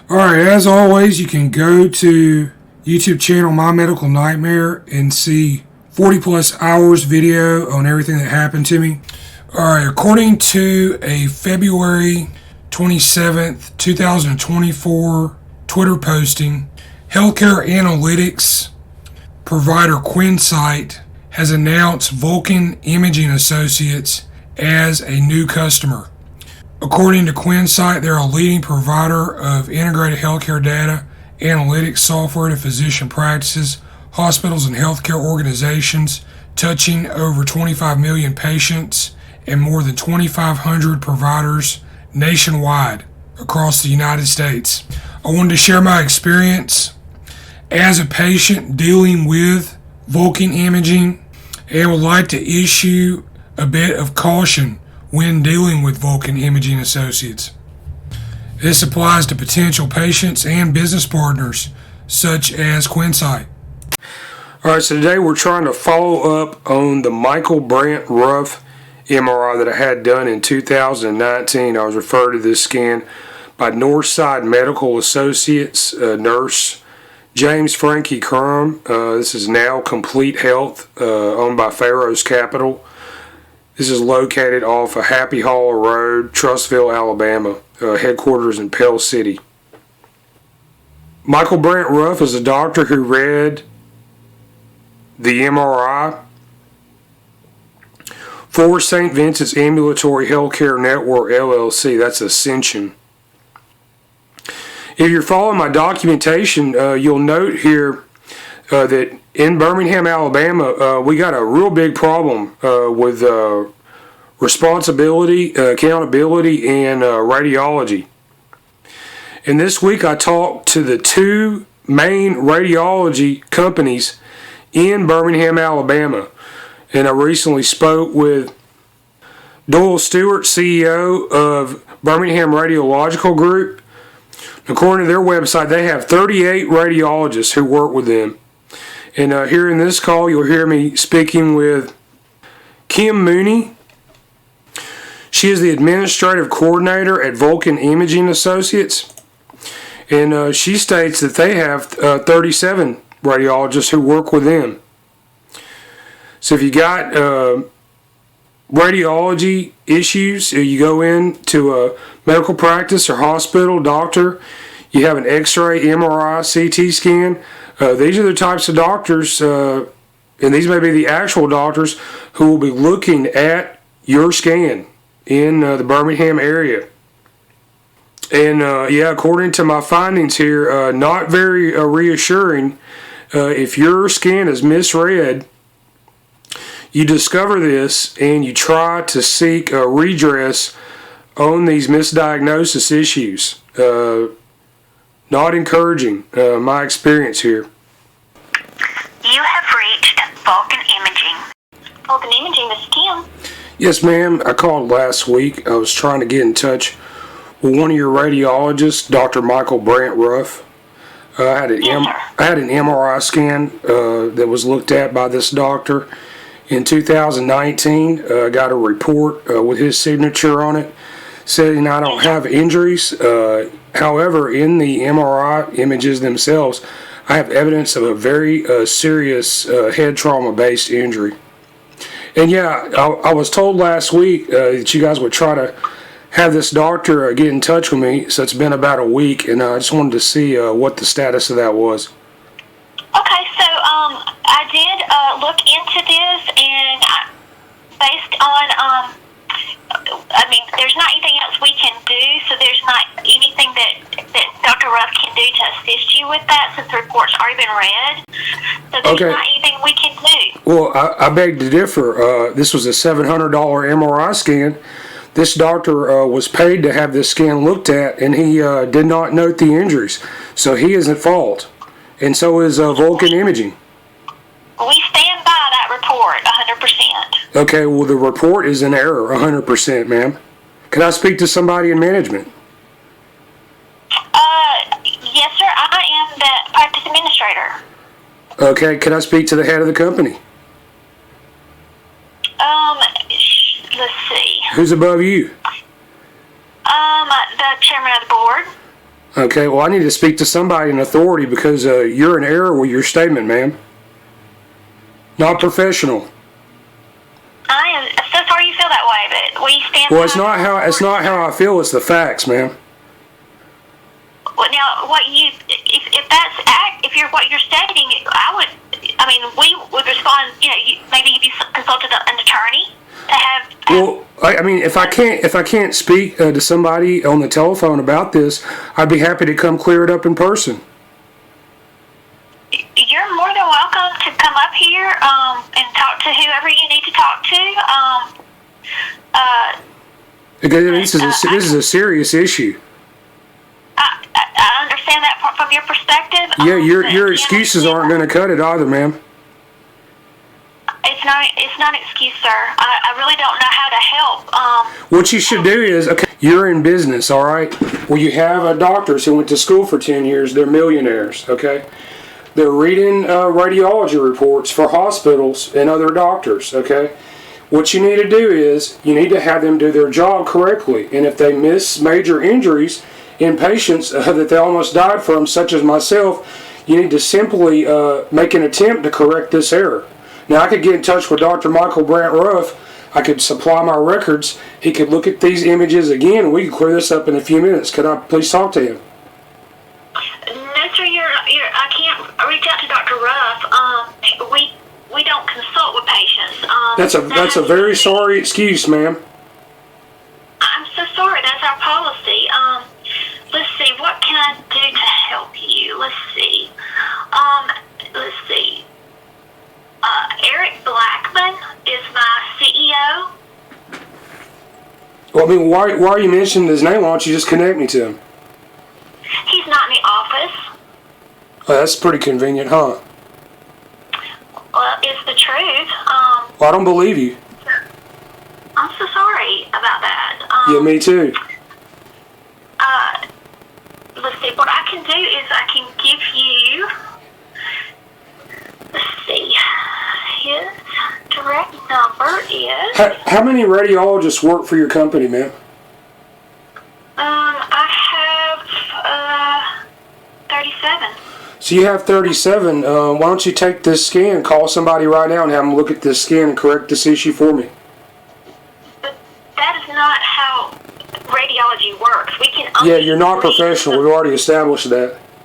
Alright, as always, you can go to YouTube channel My Medical Nightmare and see 40 plus hours video on everything that happened to me. Alright, according to a February 27th, 2024 Twitter posting, healthcare analytics provider Quinsite has announced Vulcan Imaging Associates as a new customer. According to Quinsite, they're a leading provider of integrated healthcare data, analytics software to physician practices, hospitals, and healthcare organizations, touching over 25 million patients and more than 2,500 providers nationwide across the United States. I wanted to share my experience as a patient dealing with Vulcan Imaging and would like to issue a bit of caution when dealing with Vulcan Imaging Associates. This applies to potential patients and business partners such as Quinsite. Alright, so today we're trying to follow up on the Brant Ruff MRI that I had done in 2019. I was referred to this scan by Northside Medical Associates nurse James Frankie Crum. This is now Complete Health, owned by Pharaoh's Capital. This is located off of Happy Hollow Road, Trussville, Alabama, headquarters in Pell City. Brant Ruff is a doctor who read the MRI for St. Vincent's Ambulatory Healthcare Network, LLC. That's Ascension. If you're following my documentation, you'll note here that in Birmingham, Alabama, we got a real big problem with responsibility, accountability, and radiology. And this week I talked to the two main radiology companies in Birmingham, Alabama. And I recently spoke with Doyle Stewart, CEO of Birmingham Radiological Group. According to their website, they have 38 radiologists who work with them. And here in this call, you'll hear me speaking with Kim Mooney. She is the administrative coordinator at Vulcan Imaging Associates. And she states that they have 37 radiologists who work with them. So if you got radiology issues, you go into a medical practice or hospital, doctor, you have an x-ray, MRI, CT scan, these are the types of doctors, and these may be the actual doctors who will be looking at your scan in the Birmingham area. And according to my findings here, not very reassuring. If your scan is misread, you discover this and you try to seek a redress on these misdiagnosis issues. Not encouraging, my experience here. You have reached Vulcan Imaging. Vulcan Imaging, this is Kim. Yes, ma'am. I called last week. I was trying to get in touch with one of your radiologists, Dr. Brant Ruff. I had an MRI scan that was looked at by this doctor in 2019. I got a report with his signature on it saying I don't have injuries. However, in the MRI images themselves, I have evidence of a very serious head trauma-based injury. And I was told last week that you guys would try to have this doctor get in touch with me, so it's been about a week, and I just wanted to see what the status of that was. Okay, so I did look into this, and based on, there's not anything else we can do, so there's not anything that Dr. Ruff can do to assist you with that since the report's already been read. So there's not anything we can do. Well, I beg to differ. This was a $700 MRI scan. This doctor was paid to have this scan looked at, and he did not note the injuries. So he is at fault. And so is Vulcan Imaging. We stand by that report 100%. Okay, well, the report is in error 100%, ma'am. Can I speak to somebody in management? Yes, sir. I am the practice administrator. Okay, can I speak to the head of the company? Let's see. Who's above you? The chairman of the board. Okay, well, I need to speak to somebody in authority because you're in error with your statement, ma'am. Not professional. I am so sorry you feel that way, but we stand. Well, it's not how I feel. It's the facts, ma'am. Well, now, if what you're stating, we would respond. Maybe you'd be consulted an attorney to have. Well, I mean, if I can't speak to somebody on the telephone about this, I'd be happy to come clear it up in person. You're more than welcome to come up here and talk to whoever you need to talk to. Because this is a serious issue. I understand that from your perspective. Yeah, your excuses aren't going to cut it either, ma'am. It's not an excuse, sir. I really don't know how to help. What you should do is, okay, you're in business, all right? Well, you have doctors who went to school for 10 years. They're millionaires, okay? They're reading radiology reports for hospitals and other doctors, okay? What you need to do is you need to have them do their job correctly. And if they miss major injuries in patients that they almost died from, such as myself, you need to simply make an attempt to correct this error. Now, I could get in touch with Dr. Michael Brant Ruff. I could supply my records. He could look at these images again, and we could clear this up in a few minutes. Could I please talk to him? No, sir, I can't reach out to Dr. Ruff. We don't consult with patients. That's a very sorry excuse, ma'am. I'm so sorry. That's our policy. Let's see. What can I do to help you? Let's see. Eric Blackman is my CEO. Well, I mean, why are you mentioning his name? Why don't you just connect me to him? He's not in the office. Oh, that's pretty convenient, huh? Well, it's the truth. Well, I don't believe you. I'm so sorry about that. Yeah, me too. Let's see. What I can do is I can give you. Let's see. His direct number is. How many radiologists work for your company, ma'am? I have 37. So you have 37. Why don't you take this scan, call somebody right now and have them look at this scan and correct this issue for me? But that is not how radiology works. We can Yeah, you're not professional. We've already established that.